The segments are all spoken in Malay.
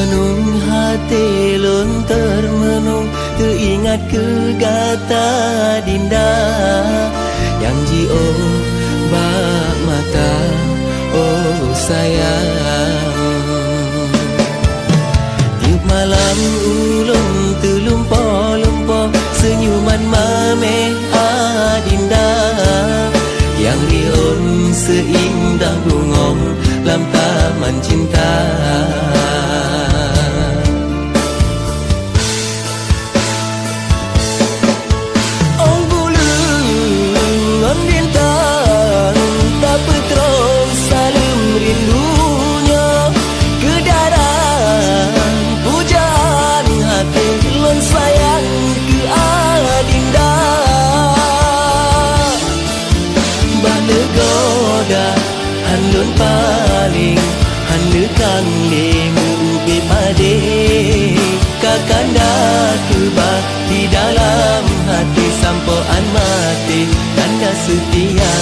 Termenung hati lon termenung, teringat ke kata dinda yang jio bak mata, oh sayang. Tiap malam ulun terlumpah-lumpah, senyuman mameh adinda yang rion seindah bungong lam taman cinta. Ong bulung on bintang, tak petrong salim rindunya, kedaran pujaan hati lon sayang ke adinda. Balik goda hanlun paling hanlu kang lemu ubi pade, kakanda tuba di dalam hati sampoan mati kanda setia.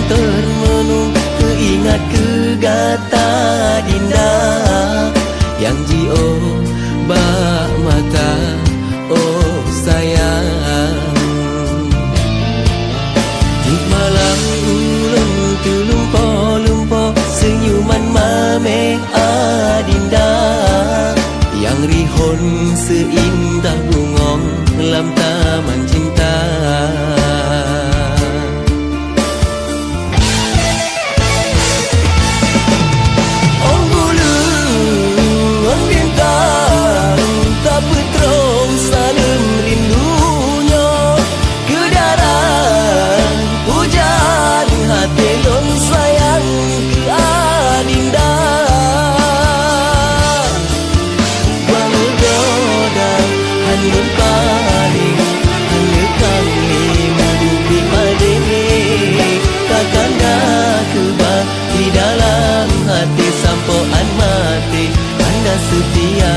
Termenung teringat ke kata dinda yang jio bak mata, oh sayang. Di malam ulun terlumpah-lumpah, senyuman mameh adinda yang rihon seindah bungong lam taman cinta. Di dalam hati sampoan mati anda setia.